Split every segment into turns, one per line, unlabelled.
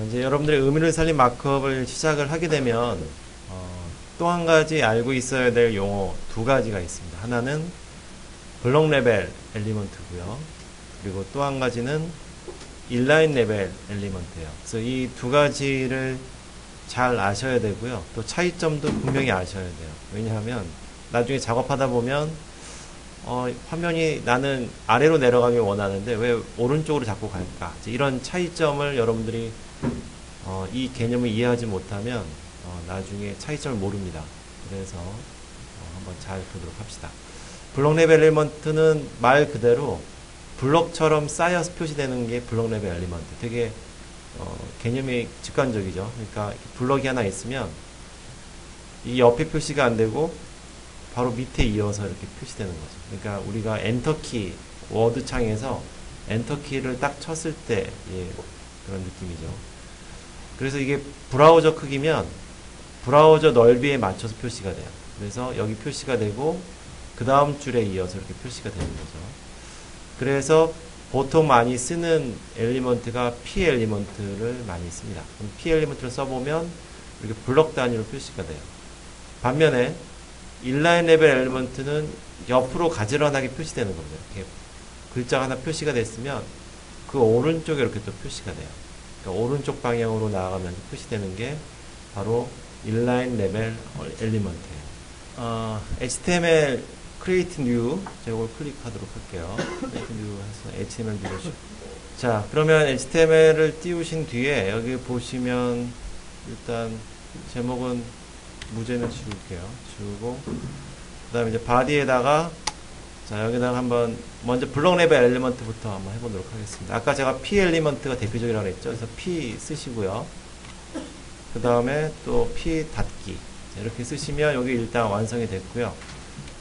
이제 여러분들이 의미를 살린 마크업을 시작을 하게 되면 또 한 가지 알고 있어야 될 용어 두 가지가 있습니다. 하나는 블록 레벨 엘리먼트고요. 그리고 또 한 가지는 인라인 레벨 엘리먼트예요. 그래서 이 두 가지를 잘 아셔야 되고요. 또 차이점도 분명히 아셔야 돼요. 왜냐하면 나중에 작업하다 보면 화면이 나는 아래로 내려가길 원하는데 왜 오른쪽으로 자꾸 갈까? 이런 차이점을 여러분들이 이 개념을 이해하지 못하면 나중에 차이점을 모릅니다. 그래서 한번 잘 보도록 합시다. 블록 레벨 엘리먼트는 말 그대로 블록처럼 쌓여서 표시되는 게 블록 레벨 엘리먼트. 되게 개념이 직관적이죠. 그러니까 블록이 하나 있으면 이 옆에 표시가 안 되고 바로 밑에 이어서 이렇게 표시되는 거죠. 그러니까 우리가 엔터키, 워드 창에서 엔터키를 딱 쳤을 때 그런 느낌이죠. 그래서 이게 브라우저 크기면 브라우저 넓이에 맞춰서 표시가 돼요. 그래서 여기 표시가 되고 그 다음 줄에 이어서 이렇게 표시가 되는 거죠. 그래서 보통 많이 쓰는 엘리먼트가 P 엘리먼트를 많이 씁니다. 그럼 P 엘리먼트를 써보면 이렇게 블록 단위로 표시가 돼요. 반면에 인라인 레벨 엘리먼트는 옆으로 가지런하게 표시되는 겁니다. 이렇게 글자가 하나 표시가 됐으면 그 오른쪽에 이렇게 또 표시가 돼요. 그러니까 오른쪽 방향으로 나아가면서 표시되는 게 바로 인라인 레벨 엘리먼트예요. HTML create new 제가 이걸 클릭하도록 할게요. create new 해서 HTML 누르시고 자 그러면 HTML을 띄우신 뒤에 여기 보시면 일단 제목은 무제는 지울게요. 지우고 그 다음에 이제 바디에다가 자 여기다가 한번 먼저 블록 레벨 엘리먼트부터 한번 해보도록 하겠습니다. 아까 제가 P 엘리먼트가 대표적이라고 했죠. 그래서 P 쓰시고요. 그 다음에 또 P 닫기 자, 이렇게 쓰시면 여기 일단 완성이 됐고요.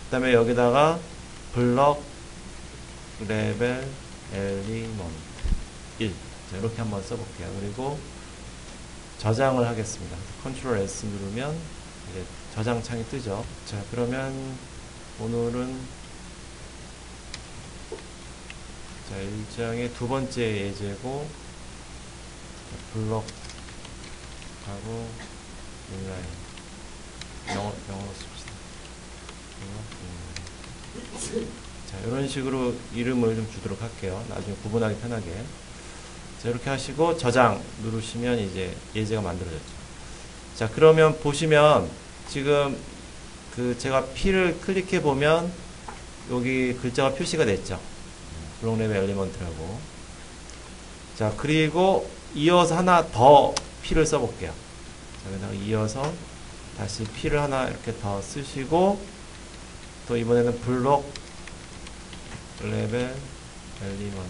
그 다음에 여기다가 블록 레벨 엘리먼트 1 자, 이렇게 한번 써볼게요. 그리고 저장을 하겠습니다. Ctrl S 누르면 이제 저장창이 뜨죠. 자 그러면 오늘은 자 1장의 두 번째 예제고 블록 하고 인라인 영어로 씁시다. 자 이런 식으로 이름을 좀 주도록 할게요. 나중에 구분하기 편하게. 자 이렇게 하시고 저장 누르시면 이제 예제가 만들어졌죠. 자 그러면 보시면 지금 그 제가 P를 클릭해 보면 여기 글자가 표시가 됐죠. 블록 레벨 엘리먼트라고. 자 그리고 이어서 하나 더 P를 써볼게요. 자 그다가 이어서 다시 P를 하나 이렇게 더 쓰시고 또 이번에는 블록 레벨 엘리먼트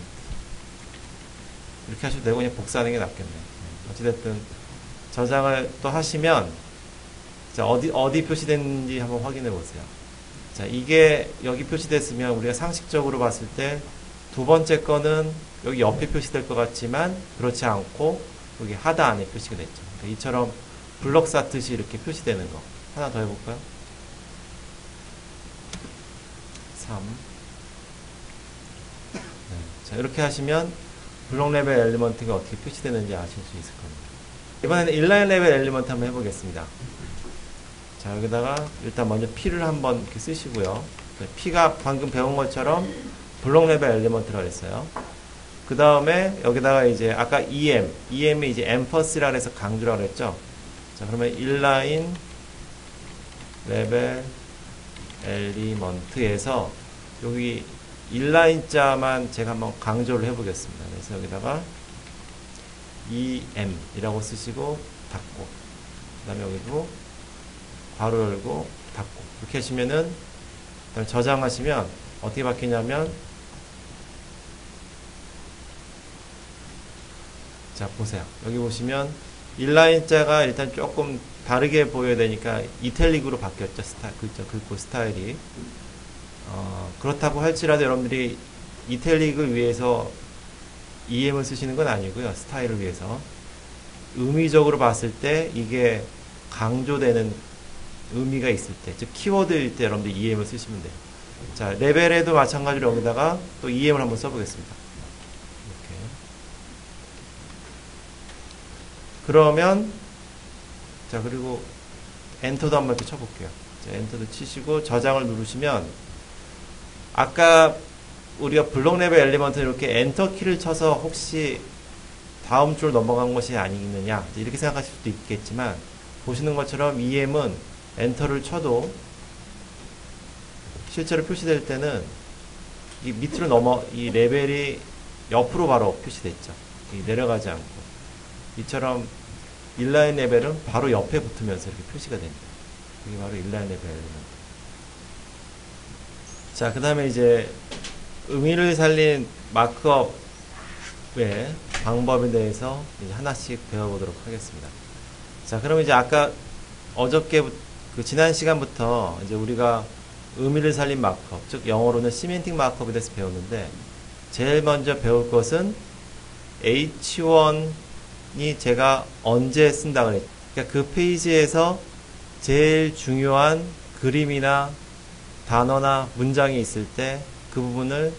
이렇게 하셔도 되고 그냥 복사하는 게 낫겠네요. 어찌됐든 저장을 또 하시면 자 어디 표시됐는지 한번 확인해 보세요. 자 이게 여기 표시됐으면 우리가 상식적으로 봤을 때 두 번째 거는 여기 옆에 표시될 것 같지만 그렇지 않고 여기 하다 안에 표시가 됐죠. 그러니까 이처럼 블록 쌓듯이 이렇게 표시되는 거 하나 더 해볼까요? 3 네. 자 이렇게 하시면 블록 레벨 엘리먼트가 어떻게 표시되는지 아실 수 있을 겁니다. 이번에는 인라인 레벨 엘리먼트 한번 해보겠습니다. 자 여기다가 일단 먼저 P를 한번 이렇게 쓰시고요. P가 방금 배운 것처럼 블록 레벨 엘리먼트라고 했어요. 그 다음에 여기다가 이제 아까 EM이 이제 엠퍼스라고 해서 강조라고 했죠. 자 그러면 인라인 레벨 엘리먼트에서 여기 인라인 자만 제가 한번 강조를 해보겠습니다. 그래서 여기다가 EM이라고 쓰시고 닫고 그 다음에 여기도 괄호 열고 닫고 이렇게 하시면은 그다음에 저장하시면 어떻게 바뀌냐면 자 보세요. 여기 보시면 인라인 자가 일단 조금 다르게 보여야 되니까 이탈릭으로 바뀌었죠. 긁고 스타일이 그렇다고 할지라도 여러분들이 이탈릭을 위해서 EM을 쓰시는 건 아니고요. 스타일을 위해서 의미적으로 봤을 때 이게 강조되는 의미가 있을 때, 즉 키워드일 때 여러분들 EM을 쓰시면 돼요. 자 레벨에도 마찬가지로 여기다가 또 EM을 한번 써보겠습니다. 이렇게 그러면 자, 그리고 엔터도 한번 이렇게 쳐볼게요. 자, 엔터도 치시고 저장을 누르시면 아까 우리가 블록 레벨 엘리먼트 이렇게 엔터 키를 쳐서 혹시 다음 줄 넘어간 것이 아니겠느냐 이렇게 생각하실 수도 있겠지만, 보시는 것처럼 EM은 엔터를 쳐도 실제로 표시될 때는 이 밑으로 이 레벨이 옆으로 바로 표시됐죠. 내려가지 않고. 이처럼 인라인 레벨은 바로 옆에 붙으면서 이렇게 표시가 됩니다. 이게 바로 인라인 레벨 엘리먼트. 자, 그 다음에 이제 의미를 살린 마크업의 방법에 대해서 이제 하나씩 배워보도록 하겠습니다. 자, 그럼 이제 아까 어저께 지난 시간부터 이제 우리가 의미를 살린 마크업, 즉 영어로는 시멘틱 마크업에 대해서 배웠는데, 제일 먼저 배울 것은 H1이 제가 언제 쓴다 그랬죠. 그러니까 그 페이지에서 제일 중요한 그림이나 단어나 문장이 있을 때 그 부분을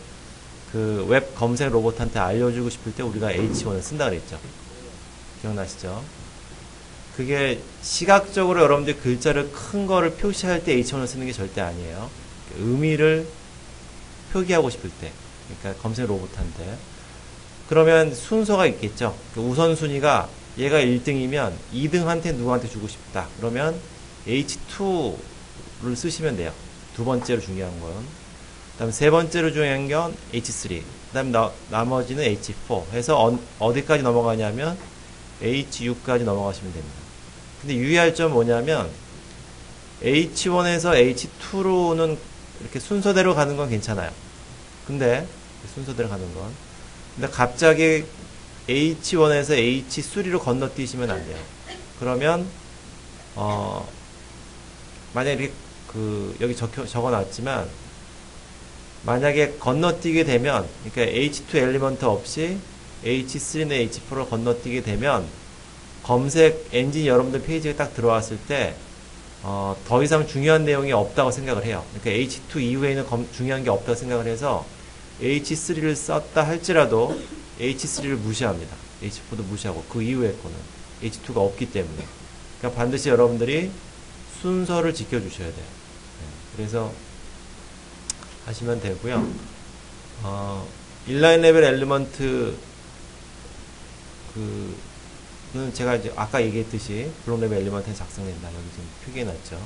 그 웹 검색 로봇한테 알려주고 싶을 때 우리가 H1을 쓴다 그랬죠. 기억나시죠? 그게 시각적으로 여러분들이 글자를 큰 거를 표시할 때 H1을 쓰는 게 절대 아니에요. 의미를 표기하고 싶을 때, 그러니까 검색 로봇한테. 그러면 순서가 있겠죠. 우선순위가 얘가 1등이면 2등한테 누구한테 주고 싶다. 그러면 H2를 쓰시면 돼요. 두 번째로 중요한 건. 그 다음 세 번째로 중요한 건 H3. 그 다음 나머지는 H4 해서 어디까지 넘어가냐면 H6까지 넘어가시면 됩니다. 근데 유의할 점 뭐냐면 H1에서 H2로는 이렇게 순서대로 가는 건 괜찮아요. 근데 순서대로 가는 건, 근데 갑자기 H1에서 H3로 건너뛰시면 안 돼요. 그러면 만약에 이렇게 여기 적어놨지만, 만약에 건너뛰게 되면, 그러니까 H2 엘리먼트 없이 H3나 H4를 건너뛰게 되면 검색 엔진이 여러분들 페이지에 딱 들어왔을 때 더 이상 중요한 내용이 없다고 생각을 해요. 그러니까 H2 이후에는 중요한 게 없다고 생각을 해서 H3를 썼다 할지라도 H3를 무시합니다. H4도 무시하고 그 이후의 거는 H2가 없기 때문에. 그러니까 반드시 여러분들이 순서를 지켜주셔야 돼요. 그래서 하시면 되고요. 인라인 레벨 엘리먼트 는 제가 이제 아까 얘기했듯이 블록 레벨 엘리먼트에 작성된다. 여기 지금 표기해놨죠.